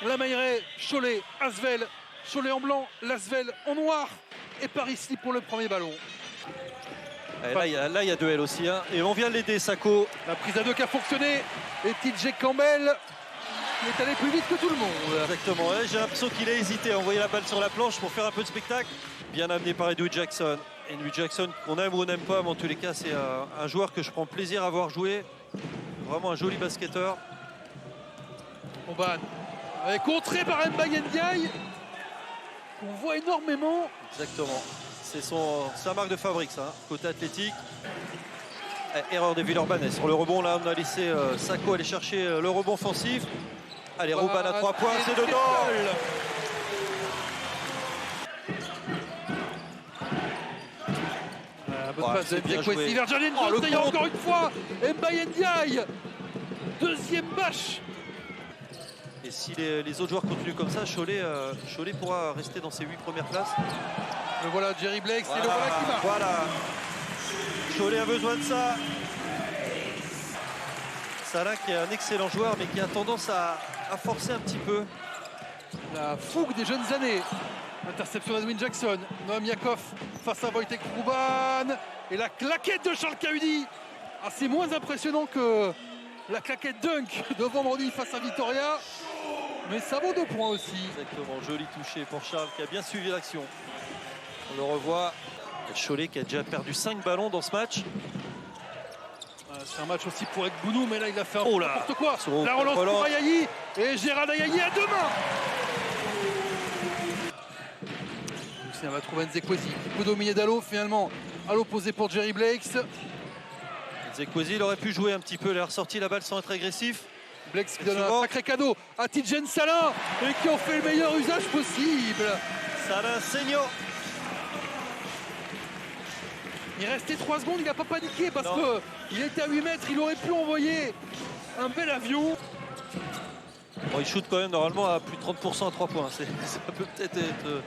Lamairet, Cholet, Asvel. Cholet en blanc, l'Asvel en noir. Et Paris-Ly pour le premier ballon. Et là, il y a duel aussi. Hein. Et on vient l'aider, Sako. La prise à deux qui a fonctionné. Et TJ Campbell est allé plus vite que tout le monde. Exactement. Ouais, j'ai l'impression qu'il a hésité à envoyer la balle sur la planche pour faire un peu de spectacle. Bien amené par Edwin Jackson. Edwin Jackson, qu'on aime ou on n'aime pas, mais en tous les cas, c'est un joueur que je prends plaisir à voir jouer. Vraiment un joli basketteur. Omban, contré par Mbaye Ndiaye, qu'on voit énormément. Exactement. C'est sa marque de fabrique, ça, hein, côté athlétique. Erreur des Villeurbanais. Sur le rebond, là, on a laissé Sako aller chercher le rebond offensif. Allez, Rouban à 3 points, c'est dedans. Bonne passe de Kwesi vers Jalen Jones, et encore une fois, Mbaye Ndiaye. Deuxième bâche. Et si les autres joueurs continuent comme ça, Cholet pourra rester dans ses 8 premières places. Le voilà Jerry Blake, c'est le voilà qui marque. Voilà. Cholet a besoin de ça. Salah qui est un excellent joueur, mais qui a tendance à forcer un petit peu. La fougue des jeunes années. Interception d'Edwin Jackson. Noam Yakov face à Wojtek Rouban. Et la claquette de Charles Kahudi. Ah, c'est moins impressionnant que la claquette dunk de vendredi face à Vitoria. Mais ça vaut 2 points aussi. Exactement, joli touché pour Charles qui a bien suivi l'action. On le revoit. Cholet qui a déjà perdu 5 ballons dans ce match. C'est un match aussi pour Ekbounou, mais là il a fait n'importe quoi. La relance pour Ayayi et Gérald Ayayi à 2 mains. On va trouver Nzekwesi qui peut dominer Dallo finalement à l'opposé pour Jerry Blakes. Nzekwesi, il aurait pu jouer un petit peu, il a ressorti la balle sans être agressif. Blakes qui donne un sacré cadeau à Tidjane Salah et qui en fait le meilleur usage possible. Salah Senior. Il restait 3 secondes, il n'a pas paniqué parce qu'il était à 8 mètres, il aurait pu envoyer un bel avion. Bon, il shoot quand même normalement à plus de 30% à 3 points. Ça peut peut-être être...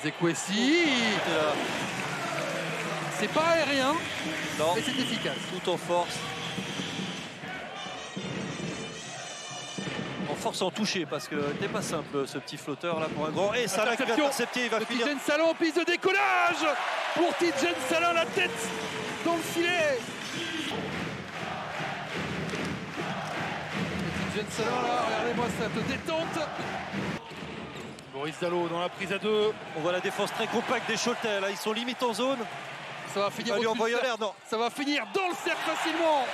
Nzekwesi. C'est pas aérien, mais c'est efficace. Tout en force. En force en toucher parce que c'était pas simple ce petit flotteur là pour un grand. Et Salah qui va intercepter, il va finir. Tidjane Salah en piste de décollage pour Tidjane Salah, la tête dans le filet. Tidjane Salah là, regardez-moi cette détente. Boris Dallo dans la prise à 2. On voit la défense très compacte des Choletais là, ils sont limite en zone. Ça va finir lui envoyer l'air, non. Ça va finir dans le cercle facilement.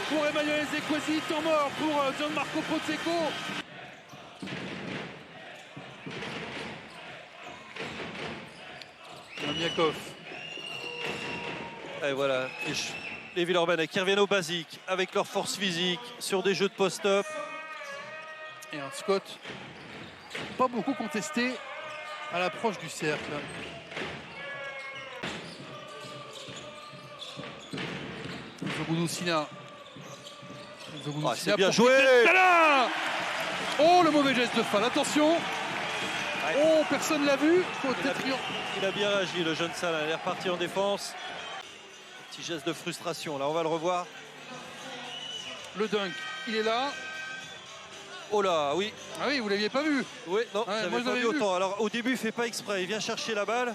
Pour Emmanuel Nzekwesi, temps mort pour Gianmarco Pozzecco. Yakov. Et voilà, les Villeurbanais qui reviennent au basique avec leur force physique sur des jeux de post-up. Et un Scott pas beaucoup contesté à l'approche du cercle. Nzogoudou Sina. C'est bien joué. Oh, le mauvais geste de Fall, attention. Oh, personne l'a vu. Il a bien réagi, le jeune Salah. Il est reparti en défense. Petit geste de frustration. Là, on va le revoir. Le dunk, il est là. Oh là, oui. Ah oui, vous l'aviez pas vu. Oui, non, j'avais pas vu autant. Alors, au début, il fait pas exprès. Il vient chercher la balle.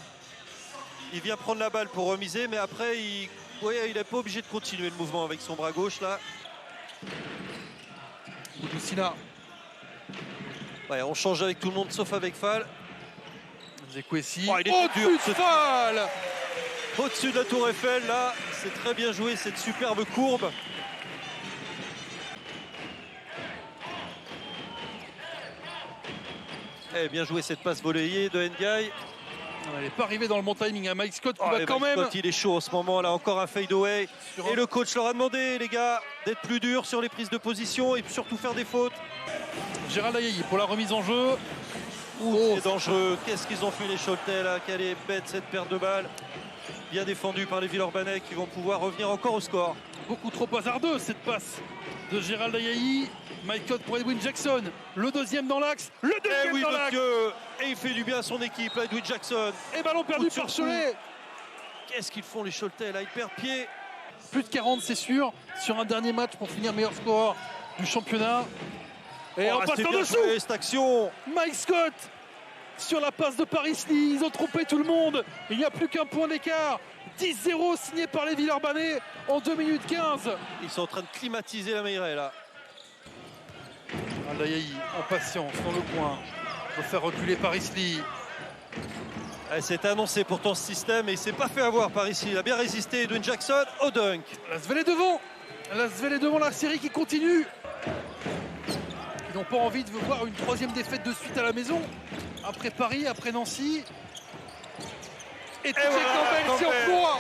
Il vient prendre la balle pour remiser. Mais après, il n'est pas obligé de continuer le mouvement avec son bras gauche, là. Goudou-Sina. Ouais, on change avec tout le monde, sauf avec Fall. Nzekwesi. Oh, il est dur, de Fall. Au-dessus de la tour Eiffel, là, c'est très bien joué, cette superbe courbe. Eh, bien joué cette passe volleyée de Ndiaye. Elle n'est pas arrivée dans le bon timing. Hein. Mike Scott qui va quand même. Scott, il est chaud en ce moment, là, encore un fade away. Et le coach leur a demandé, les gars, d'être plus dur sur les prises de position et surtout faire des fautes. Gérald Ayayi pour la remise en jeu. C'est dangereux. Qu'est-ce qu'ils ont fait les Choletais là? Quelle est bête cette paire de balles. Bien défendue par les Villeurbanais qui vont pouvoir revenir encore au score. Beaucoup trop hasardeuse cette passe de Gérald Ayayi. Mike Scott pour Edwin Jackson. Le deuxième dans l'axe. Le deuxième dans l'axe. Et il fait du bien à son équipe, Edwin Jackson. Et ballon perdu par Cholet. Qu'est-ce qu'ils font les Choletais là? Ils perdent pied. Plus de 40 c'est sûr. Sur un dernier match pour finir meilleur score du championnat. Et en c'était passant bien dessous, joué, cette action. Mike Scott sur la passe de Paris Lee. Ils ont trompé tout le monde. Il n'y a plus qu'un point d'écart. 10-0 signé par les Villeurbanais en 2 minutes 15. Ils sont en train de climatiser la Meilleray là. Aldayahi en patience dans le coin. Il faut faire reculer Paris Lee. C'est annoncé pourtant ce système et il ne s'est pas fait avoir par ici. Il a bien résisté. Edwin Jackson au dunk. L'Asvel est devant. L'Asvel est devant, la série qui continue. Ils n'ont pas envie de voir une 3e défaite de suite à la maison. Après Paris, après Nancy. Et TJ Campbell s'y emploie.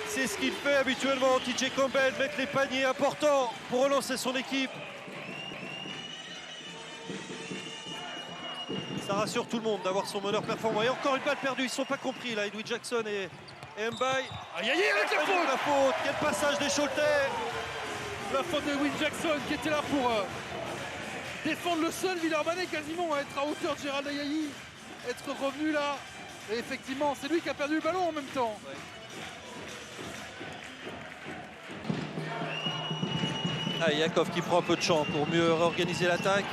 C'est ce qu'il fait habituellement, TJ Campbell, mettre les paniers importants pour relancer son équipe. Ça rassure tout le monde d'avoir son meneur performant. Et encore une balle perdue, ils ne sont pas compris là, Edwin Jackson et Mbaye. Aïe aïe avec la faute. Quel passage des Choletais. La faute de Edwin Jackson qui était là pour défendre le seul Villeurbanais quasiment, à être à hauteur de Gérald Ayayi, être revenu là. Et effectivement, c'est lui qui a perdu le ballon en même temps. Ouais. Ah, Yakov qui prend un peu de champ pour mieux réorganiser l'attaque.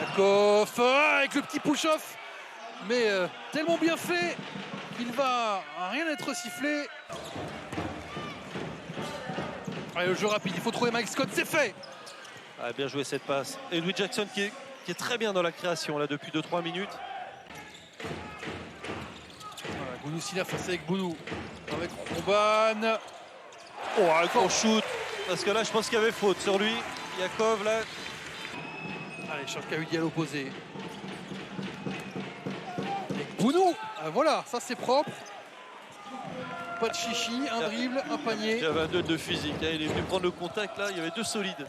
Yakov avec le petit push-off, mais tellement bien fait qu'il va rien être sifflé. Allez, le jeu rapide, il faut trouver Mike Scott, c'est fait. Ah, bien joué cette passe. Et Louis Jackson qui est très bien dans la création là depuis 2-3 minutes. Voilà, Gounou Sina face avec Gounou. Avec Romban. Oh, un gros shoot. Parce que là, je pense qu'il y avait faute sur lui. Yakov là. Allez, Charles Cahudi à l'opposé. Et Gounou. Voilà, ça c'est propre. Pas de chichi, un dribble, un panier. Il y avait un duel de physique. Il est venu prendre le contact là. Il y avait deux solides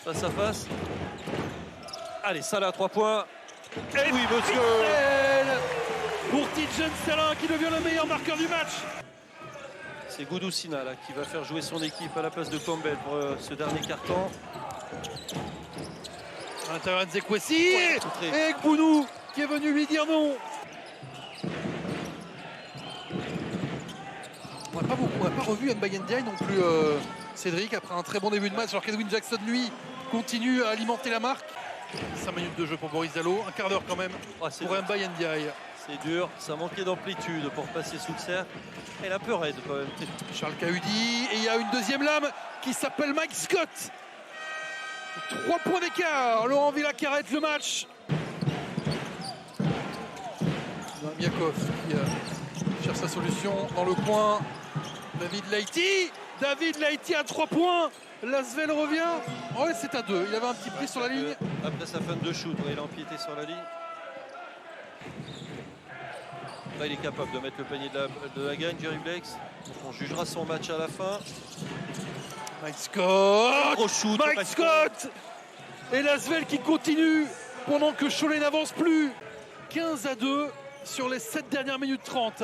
face à face. Allez, Salah, 3 points. Et oui, monsieur. Pour Tidjane Salah qui devient le meilleur marqueur du match. C'est Goudou Sina là, qui va faire jouer son équipe à la place de Campbell pour ce dernier carton. À l'intérieur de Zekwessi. Et Gounou qui est venu lui dire non. On n'a pas revu Mbaye Ndiaye non plus, Cédric, après un très bon début de match, alors qu'Edwin Jackson, lui, continue à alimenter la marque. 5 minutes de jeu pour Boris Diallo, un quart d'heure quand même pour Mbaye Ndiaye. C'est dur, ça manquait d'amplitude pour passer sous le cercle. Elle est un peu raide quand même. Charles Cahudi, et il y a une deuxième lame qui s'appelle Mike Scott. 3 points d'écart, Laurent Villa qui arrête le match. Yakov qui cherche sa solution dans le coin. David Laïti à 3 points. L'Asvel revient. Oh, c'est à 2. Il avait un petit prix sur la ligne. Après sa fin de shoot, il a empiété sur la ligne. Là, il est capable de mettre le panier de la gagne, Jerry Blakes. On jugera son match à la fin. Mike Scott. Gros shoot, Mike Scott. Et l'Asvel qui continue pendant que Cholet n'avance plus. 15-2 sur les 7 dernières minutes 30.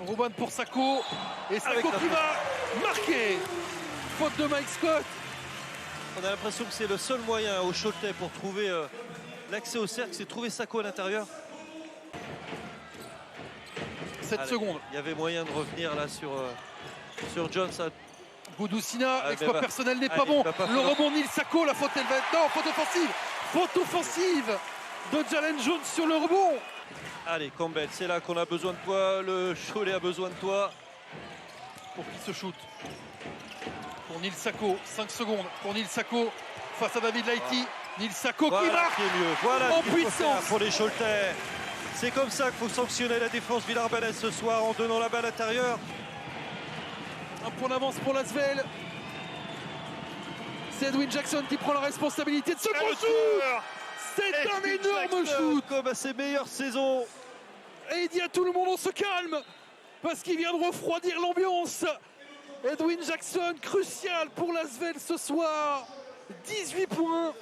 Robin pour Sako. Et Sako qui va marquer. Faute de Mike Scott. On a l'impression que c'est le seul moyen au Choletais pour trouver l'accès au cercle, c'est trouver Sako à l'intérieur. 7 secondes. Il y avait moyen de revenir là sur Jones. Goudou Sina, l'exploit personnel n'est pas bon. Le rebond Nil Sako, la faute elle va être... Non, faute offensive. Faute offensive de Jalen Jones sur le rebond. Allez, Campbell, c'est là qu'on a besoin de toi. Le Cholet a besoin de toi. Pour qui se shoot. Pour Nil Sako, 5 secondes pour Nil Sako face à David Laïti. Nil Sako qui marque en puissance pour les Choletais. C'est comme ça qu'il faut sanctionner la défense villeurbannaise ce soir en donnant la balle intérieure. Un point d'avance pour l'Asvel. C'est Edwin Jackson qui prend la responsabilité de ce gros shoot. C'est un énorme shoot. Comme à ses meilleures saisons. Et il dit à tout le monde on se calme parce qu'il vient de refroidir l'ambiance. Edwin Jackson, crucial pour l'Asvel ce soir. 18 points.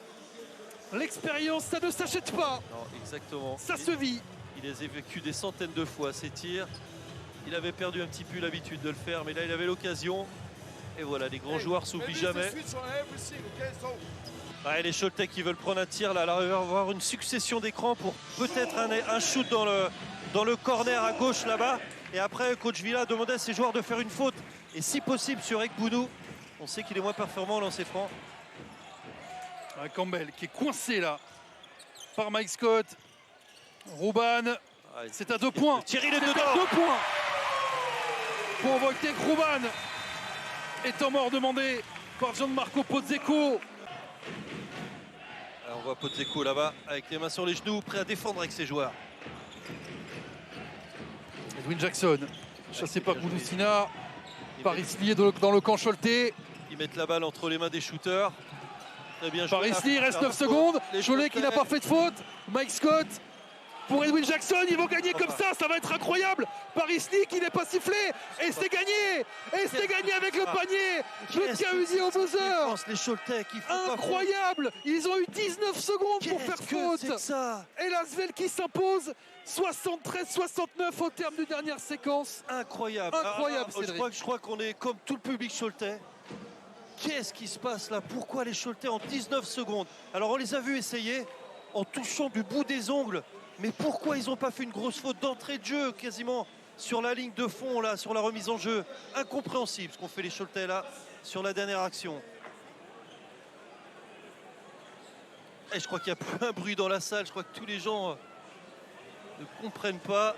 L'expérience, ça ne s'achète pas. Non, exactement. Ça se vit. Il les évacue des centaines de fois, ces tirs. Il avait perdu un petit peu l'habitude de le faire, mais là, il avait l'occasion. Et voilà, les grands joueurs s'oublient jamais. Ah, et les Choletais qui veulent prendre un tir, là, alors il va y avoir une succession d'écrans pour peut-être un shoot dans le corner à gauche, là-bas. Et après, coach Villa demandait à ses joueurs de faire une faute. Et si possible, sur Ekbounou. On sait qu'il est moins performant au lancer franc. Campbell qui est coincé là par Mike Scott. Rouban, c'est à 2 points. Thierry est C'est dedans. à 2 points pour Wojtek Rouban. Et temps mort demandé par Gianmarco Pozzecco. Alors on voit Pozzecco là-bas avec les mains sur les genoux, prêt à défendre avec ses joueurs. Edwin Jackson, chassé par Bien joué. Gouloussina. Ils Paris mettent- Lee dans le camp Choletais. Ils mettent la balle entre les mains des shooters. Très bien joué. Paris Lee, il reste Faire 9 faute. secondes. Les Cholet qui n'a Choletais. pas fait de faute. Mike Scott pour Edwin Jackson. Ils vont gagner comme ça va être incroyable. Paris Lee qui n'est pas sifflé. Et c'est gagné. Et c'est gagné avec le panier. Le Qu'est-ce Tiahusi au que buzzer. défense, les Choletais qui font pas Incroyable. Ils ont eu 19 secondes pour faire faute. Qu'est-ce que faute. c'est que ça? Et Lasvel qui s'impose 73-69 au terme de dernière séquence. Incroyable. Incroyable, Cédric. Je crois qu'on est comme tout le public Choletais. Qu'est-ce qui se passe là? Pourquoi les Choletais en 19 secondes? Alors on les a vus essayer en touchant du bout des ongles. Mais pourquoi ils n'ont pas fait une grosse faute d'entrée de jeu quasiment sur la ligne de fond là, sur la remise en jeu? Incompréhensible ce qu'ont fait les Choletais là sur la dernière action. Et je crois qu'il n'y a plus un bruit dans la salle. Je crois que tous les gens ne comprennent pas.